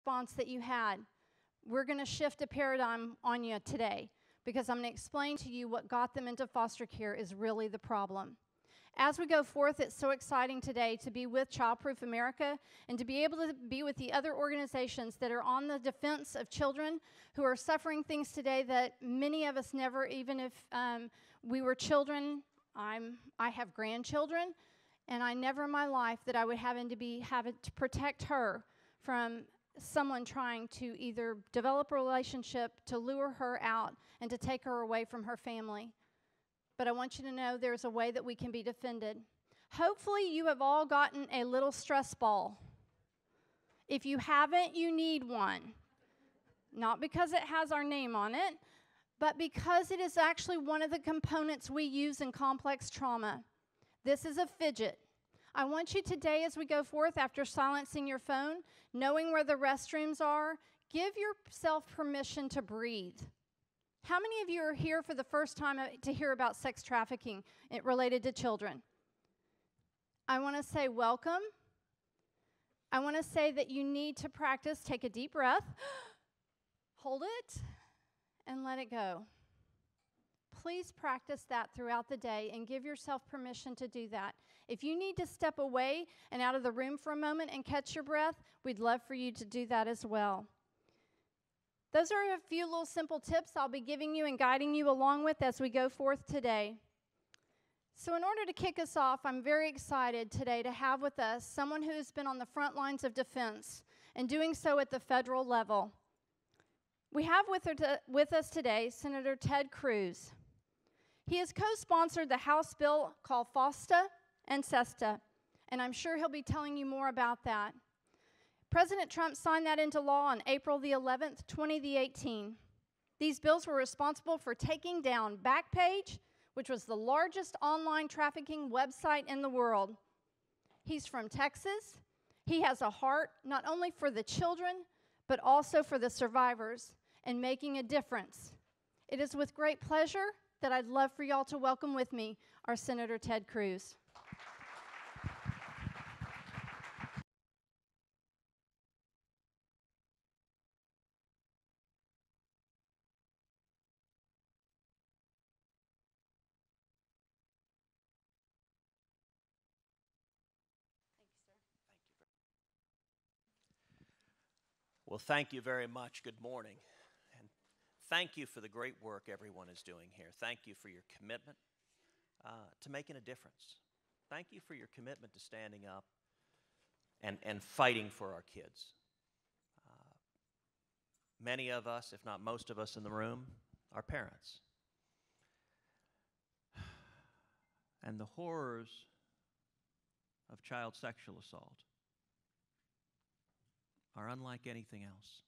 response that you had. We're going to shift a paradigm on you today because I'm going to explain to you what got them into foster care is really the problem. As we go forth, it's so exciting today to be with Childproof America and to be able to be with the other organizations that are on the defense of children who are suffering things today that many of us never, even if we were children, I have grandchildren, and I never in my life that I would having to protect her from someone trying to either develop a relationship, to lure her out, and to take her away from her family. But I want you to know there's a way that we can be defended. Hopefully you have all gotten a little stress ball. If you haven't, you need one. Not because it has our name on it, but because it is actually one of the components we use in complex trauma. This is a fidget. I want you today, as we go forth, after silencing your phone, knowing where the restrooms are, give yourself permission to breathe. How many of you are here for the first time to hear about sex trafficking related to children? I want to say welcome. I want to say that you need to practice. Take a deep breath. Hold it and let it go. Please practice that throughout the day and give yourself permission to do that. If you need to step away and out of the room for a moment and catch your breath, we'd love for you to do that as well. Those are a few little simple tips I'll be giving you and guiding you along with as we go forth today. So in order to kick us off, I'm very excited today to have with us someone who's been on the front lines of defense and doing so at the federal level. We have with us today Senator Ted Cruz. He has co-sponsored the House bill called FOSTA and SESTA, and I'm sure he'll be telling you more about that. President Trump signed that into law on April the 11th, 2018. These bills were responsible for taking down Backpage, which was the largest online trafficking website in the world. He's from Texas. He has a heart not only for the children, but also for the survivors and making a difference. It is with great pleasure that I'd love for y'all to welcome with me our Senator Ted Cruz. Well, thank you very much. Good morning. And thank you for the great work everyone is doing here. Thank you for your commitment to making a difference. Thank you for your commitment to standing up and fighting for our kids. Many of us, if not most of us in the room, are parents. And the horrors of child sexual assault are unlike anything else.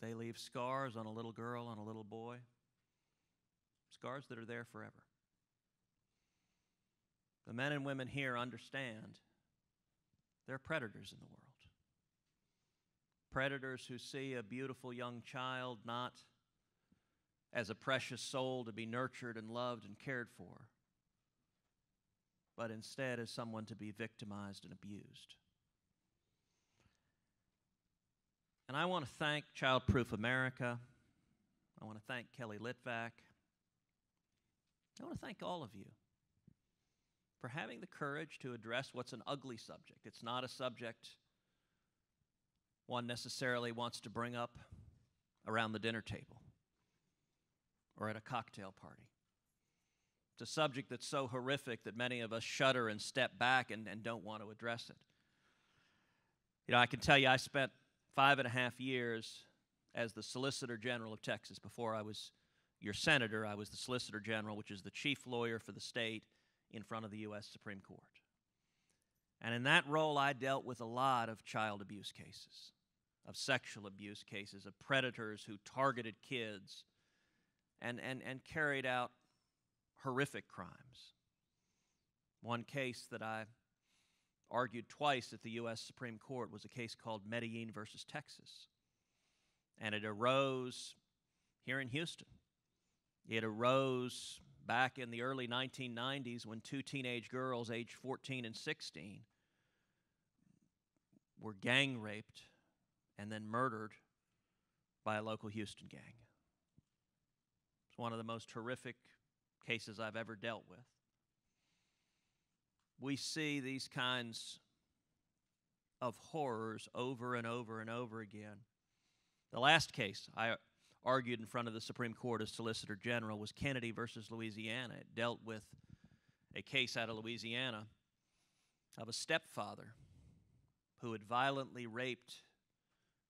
They leave scars on a little girl, on a little boy, scars that are there forever. The men and women here understand there are predators in the world. Predators who see a beautiful young child not as a precious soul to be nurtured and loved and cared for, but instead as someone to be victimized and abused. And I want to thank Childproof America. I want to thank Kelly Litvak. I want to thank all of you for having the courage to address what's an ugly subject. It's not a subject one necessarily wants to bring up around the dinner table or at a cocktail party. It's a subject that's so horrific that many of us shudder and step back and don't want to address it. You know, I can tell you I spent 5.5 years as the Solicitor General of Texas. Before I was your senator, I was the Solicitor General, which is the chief lawyer for the state in front of the U.S. Supreme Court. And in that role, I dealt with a lot of child abuse cases, of sexual abuse cases, of predators who targeted kids and carried out horrific crimes. One case that I argued twice at the U.S. Supreme Court was a case called Medellin versus Texas. And it arose here in Houston. It arose back in the early 1990s when two teenage girls aged 14 and 16 were gang raped and then murdered by a local Houston gang. It's one of the most horrific cases I've ever dealt with. We see these kinds of horrors over and over and over again. The last case I argued in front of the Supreme Court as Solicitor General was Kennedy versus Louisiana. It dealt with a case out of Louisiana of a stepfather who had violently raped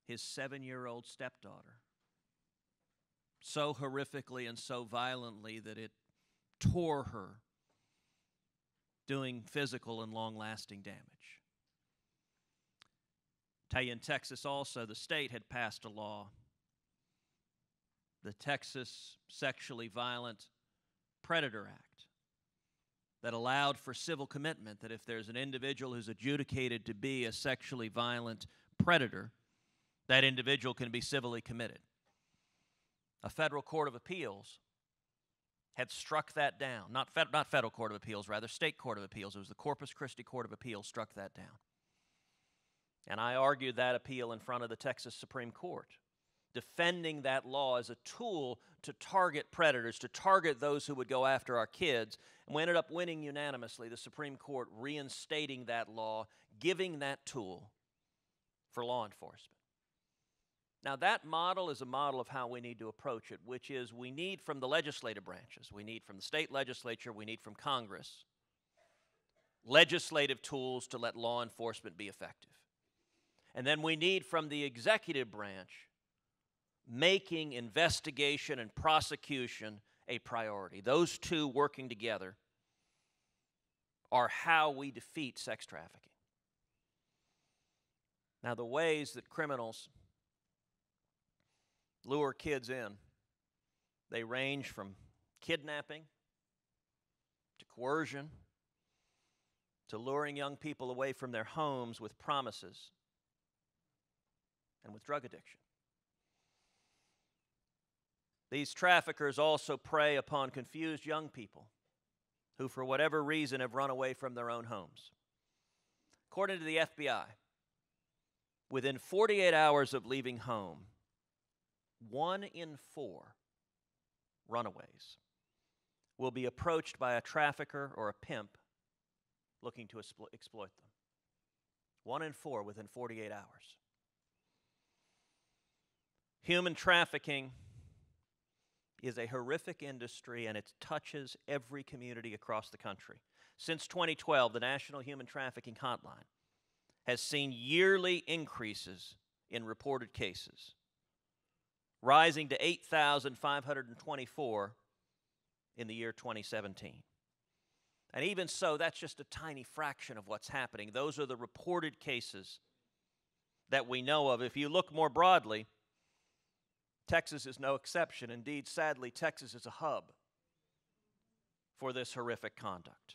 his 7-year-old stepdaughter so horrifically and so violently that it tore her, doing physical and long-lasting damage. Tell you, in Texas also, the state had passed a law, the Texas Sexually Violent Predator Act, that allowed for civil commitment, that if there's an individual who's adjudicated to be a sexually violent predator, that individual can be civilly committed. A federal court of appeals had struck that down. Not federal court of appeals, rather state court of appeals. It was the Corpus Christi Court of Appeals struck that down. And I argued that appeal in front of the Texas Supreme Court, defending that law as a tool to target predators, to target those who would go after our kids. And we ended up winning unanimously, the Supreme Court reinstating that law, giving that tool for law enforcement. Now, that model is a model of how we need to approach it, which is we need from the legislative branches, we need from the state legislature, we need from Congress, legislative tools to let law enforcement be effective. And then we need from the executive branch making investigation and prosecution a priority. Those two working together are how we defeat sex trafficking. Now, the ways that criminals lure kids in, they range from kidnapping to coercion to luring young people away from their homes with promises and with drug addiction. These traffickers also prey upon confused young people who, for whatever reason, have run away from their own homes. According to the FBI, within 48 hours of leaving home, 1 in 4 runaways will be approached by a trafficker or a pimp looking to exploit them. 1 in 4 within 48 hours. Human trafficking is a horrific industry, and it touches every community across the country. Since 2012, the National Human Trafficking Hotline has seen yearly increases in reported cases, rising to 8,524 in the year 2017. And even so, that's just a tiny fraction of what's happening. Those are the reported cases that we know of. If you look more broadly, Texas is no exception. Indeed, sadly, Texas is a hub for this horrific conduct.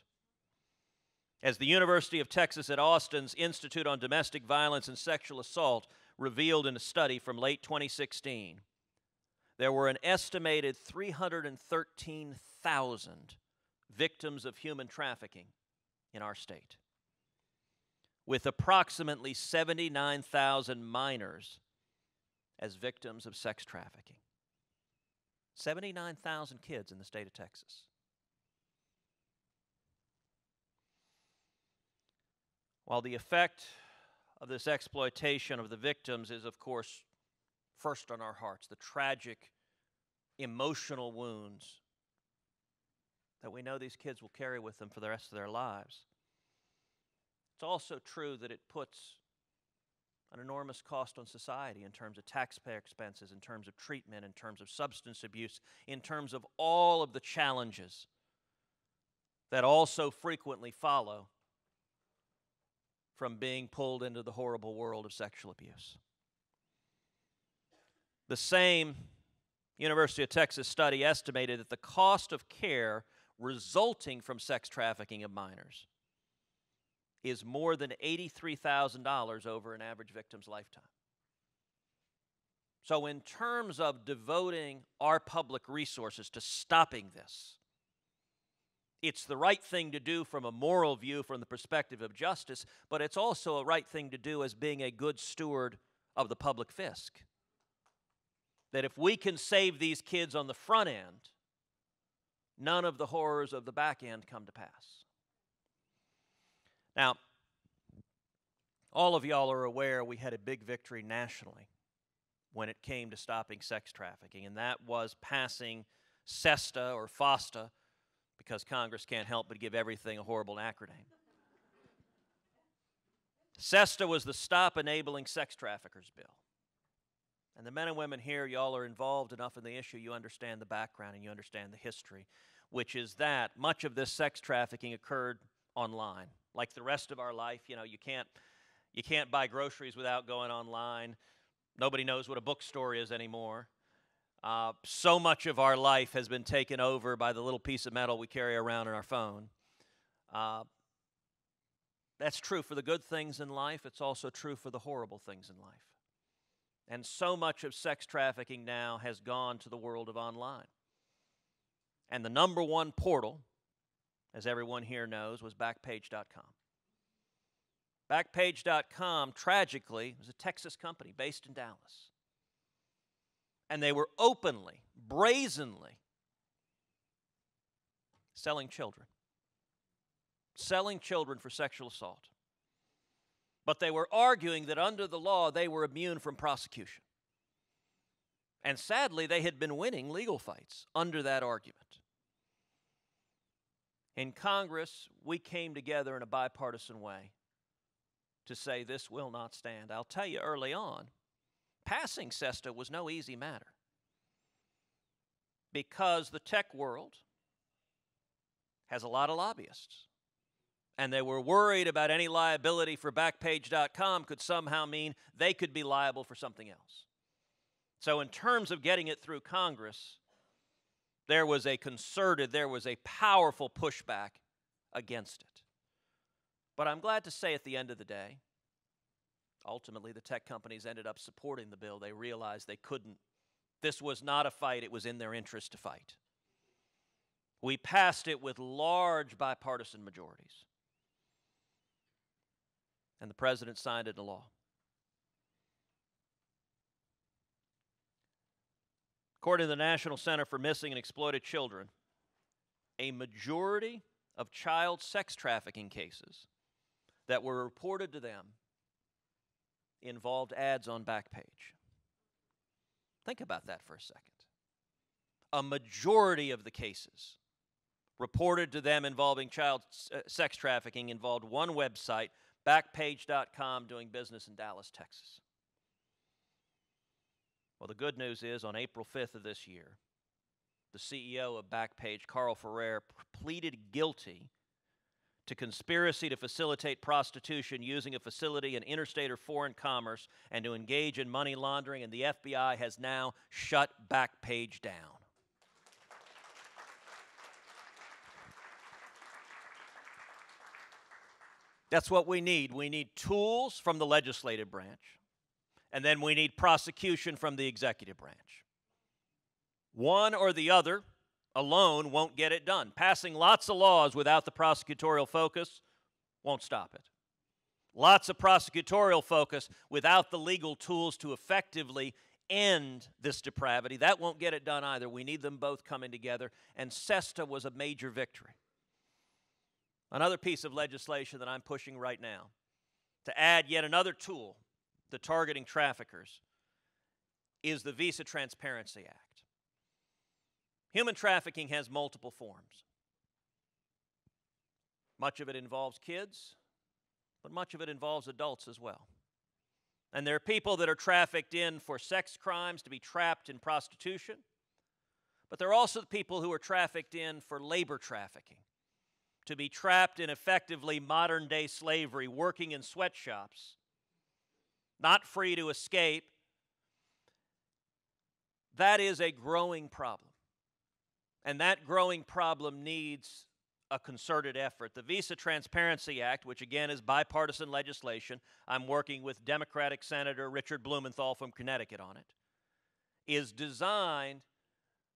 As the University of Texas at Austin's Institute on Domestic Violence and Sexual Assault revealed in a study from late 2016, there were an estimated 313,000 victims of human trafficking in our state, with approximately 79,000 minors as victims of sex trafficking. 79,000 kids in the state of Texas. While the effect of this exploitation of the victims is, of course, first on our hearts, the tragic emotional wounds that we know these kids will carry with them for the rest of their lives, it's also true that it puts an enormous cost on society in terms of taxpayer expenses, in terms of treatment, in terms of substance abuse, in terms of all of the challenges that also frequently follow from being pulled into the horrible world of sexual abuse. The same University of Texas study estimated that the cost of care resulting from sex trafficking of minors is more than $83,000 over an average victim's lifetime. So in terms of devoting our public resources to stopping this, It's the right thing to do from a moral view, from the perspective of justice, but it's also a right thing to do as being a good steward of the public fisc. That if we can save these kids on the front end, none of the horrors of the back end come to pass. Now, all of y'all are aware we had a big victory nationally when it came to stopping sex trafficking, and that was passing SESTA or FOSTA, because Congress can't help but give everything a horrible acronym. SESTA was the Stop Enabling Sex Traffickers Bill. And the men and women here, y'all are involved enough in the issue, you understand the background and you understand the history, which is that much of this sex trafficking occurred online. Like the rest of our life, you know, you can't buy groceries without going online. Nobody knows what a bookstore is anymore. So much of our life has been taken over by the little piece of metal we carry around in our phone. That's true for the good things in life. It's also true for the horrible things in life. And so much of sex trafficking now has gone to the world of online. And the number one portal, as everyone here knows, was Backpage.com. Backpage.com, tragically, was a Texas company based in Dallas. And they were openly, brazenly selling children for sexual assault. But they were arguing that under the law they were immune from prosecution. And sadly, they had been winning legal fights under that argument. In Congress, we came together in a bipartisan way to say this will not stand. I'll tell you early on, passing SESTA was no easy matter because the tech world has a lot of lobbyists. And they were worried about any liability for Backpage.com could somehow mean they could be liable for something else. So in terms of getting it through Congress, there was a powerful pushback against it. But I'm glad to say at the end of the day, ultimately the tech companies ended up supporting the bill. They realized they couldn't. This was not a fight. It was in their interest to fight. We passed it with large bipartisan majorities. And the president signed it into law. According to the National Center for Missing and Exploited Children, a majority of child sex trafficking cases that were reported to them involved ads on Backpage. Think about that for a second. A majority of the cases reported to them involving child sex trafficking involved one website, Backpage.com, doing business in Dallas, Texas. Well, the good news is on April 5th of this year, the CEO of Backpage, Carl Ferrer, pleaded guilty to conspiracy to facilitate prostitution using a facility in interstate or foreign commerce and to engage in money laundering, and the FBI has now shut Backpage down. That's what we need. We need tools from the legislative branch, and then we need prosecution from the executive branch. One or the other alone won't get it done. Passing lots of laws without the prosecutorial focus won't stop it. Lots of prosecutorial focus without the legal tools to effectively end this depravity, that won't get it done either. We need them both coming together, and SESTA was a major victory. Another piece of legislation that I'm pushing right now to add yet another tool to targeting traffickers is the Visa Transparency Act. Human trafficking has multiple forms. Much of it involves kids, but much of it involves adults as well. And there are people that are trafficked in for sex crimes to be trapped in prostitution, but there are also the people who are trafficked in for labor trafficking, to be trapped in effectively modern-day slavery, working in sweatshops, not free to escape. That is a growing problem. And that growing problem needs a concerted effort. The Visa Transparency Act, which again is bipartisan legislation, I'm working with Democratic Senator Richard Blumenthal from Connecticut on it, is designed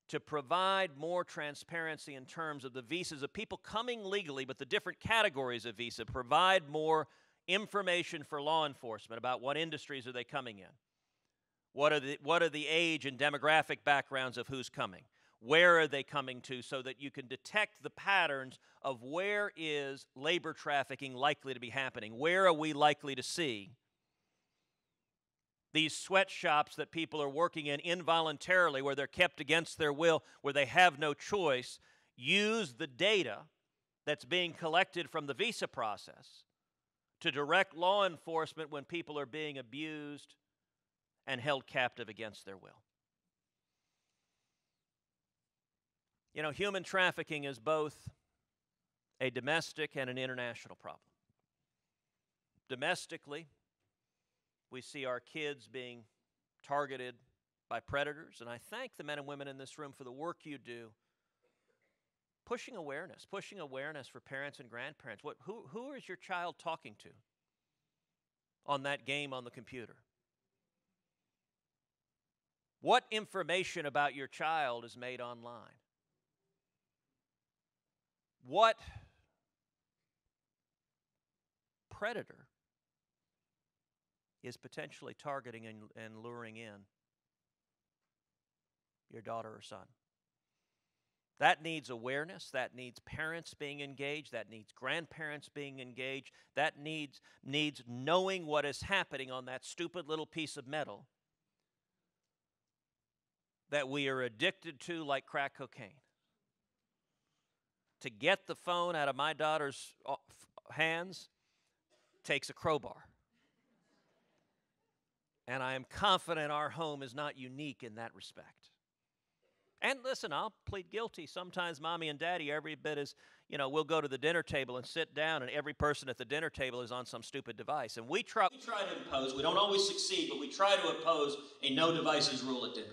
to provide more transparency in terms of the visas of people coming legally, but the different categories of visa, provide more information for law enforcement about what industries are they coming in. What are the age and demographic backgrounds of who's coming? Where are they coming to, so that you can detect the patterns of where is labor trafficking likely to be happening? Where are we likely to see these sweatshops that people are working in involuntarily, where they're kept against their will, where they have no choice? Use the data that's being collected from the visa process to direct law enforcement when people are being abused and held captive against their will. You know, human trafficking is both a domestic and an international problem. Domestically, we see our kids being targeted by predators, and I thank the men and women in this room for the work you do, pushing awareness for parents and grandparents. Who is your child talking to on that game on the computer? What information about your child is made online? What predator is potentially targeting and luring in your daughter or son? That needs awareness. That needs parents being engaged. That needs grandparents being engaged. That needs knowing what is happening on that stupid little piece of metal that we are addicted to like crack cocaine. To get the phone out of my daughter's hands takes a crowbar. And I am confident our home is not unique in that respect. And listen, I'll plead guilty. Sometimes mommy and daddy, every bit as, we'll go to the dinner table and sit down, and every person at the dinner table is on some stupid device. And we try to impose, we don't always succeed, but we try to impose a no devices rule at dinner.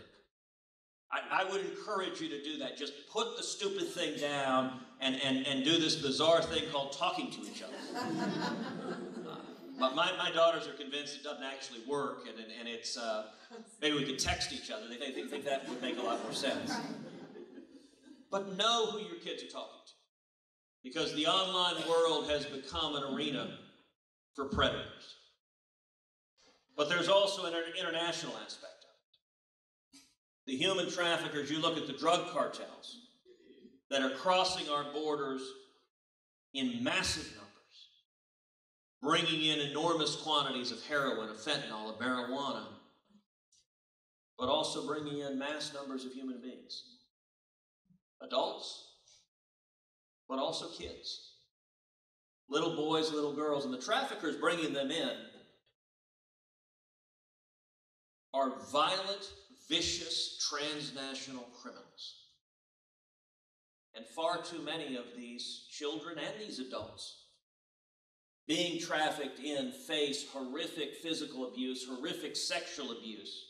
I would encourage you to do that. Just put the stupid thing down and do this bizarre thing called talking to each other. But my daughters are convinced it doesn't actually work, and it's maybe we could text each other. They think that would make a lot more sense. But know who your kids are talking to, because the online world has become an arena for predators. But there's also an international aspect. The human traffickers, you look at the drug cartels that are crossing our borders in massive numbers, bringing in enormous quantities of heroin, of fentanyl, of marijuana, but also bringing in mass numbers of human beings. Adults, but also kids. Little boys, little girls, and the traffickers bringing them in are violent, vicious, transnational criminals. And far too many of these children and these adults being trafficked in face horrific physical abuse, horrific sexual abuse.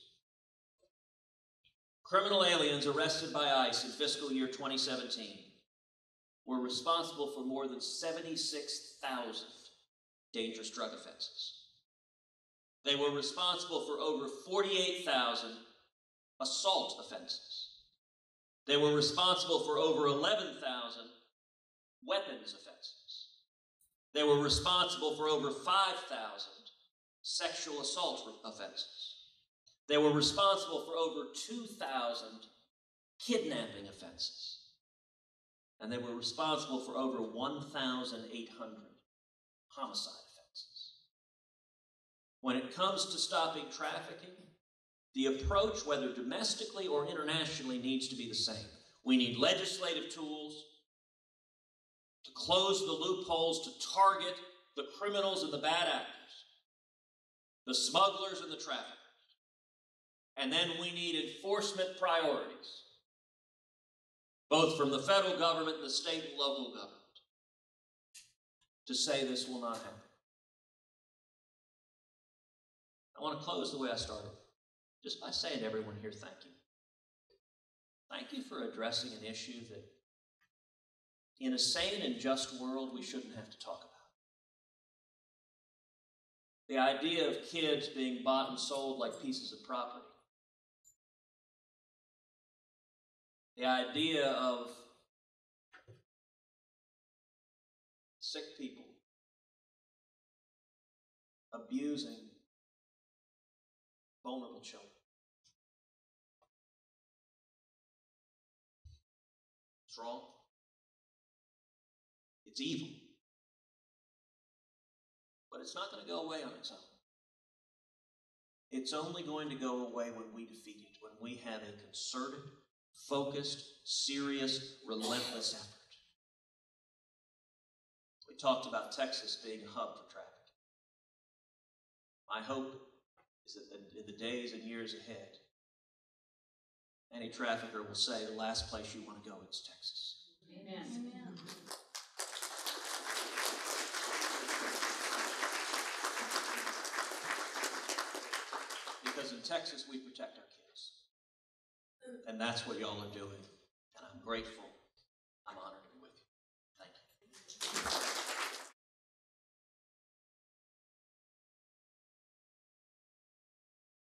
Criminal aliens arrested by ICE in fiscal year 2017 were responsible for more than 76,000 dangerous drug offenses. They were responsible for over 48,000 assault offenses. They were responsible for over 11,000 weapons offenses. They were responsible for over 5,000 sexual assault offenses. They were responsible for over 2,000 kidnapping offenses. And they were responsible for over 1,800 homicide offenses. When it comes to stopping trafficking, the approach, whether domestically or internationally, needs to be the same. We need legislative tools to close the loopholes, to target the criminals and the bad actors, the smugglers and the traffickers. And then we need enforcement priorities, both from the federal government and the state and local government, to say this will not happen. I want to close the way I started, just by saying to everyone here, thank you. Thank you for addressing an issue that, in a sane and just world, we shouldn't have to talk about. The idea of kids being bought and sold like pieces of property. The idea of sick people abusing vulnerable children. It's wrong. It's evil. But it's not going to go away on its own. It's only going to go away when we defeat it, when we have a concerted, focused, serious, relentless effort. We talked about Texas being a hub for trafficking. My hope is that in the days and years ahead, any trafficker will say the last place you want to go is Texas. Amen. Amen. Because in Texas, we protect our kids. And that's what y'all are doing. And I'm grateful. I'm honored.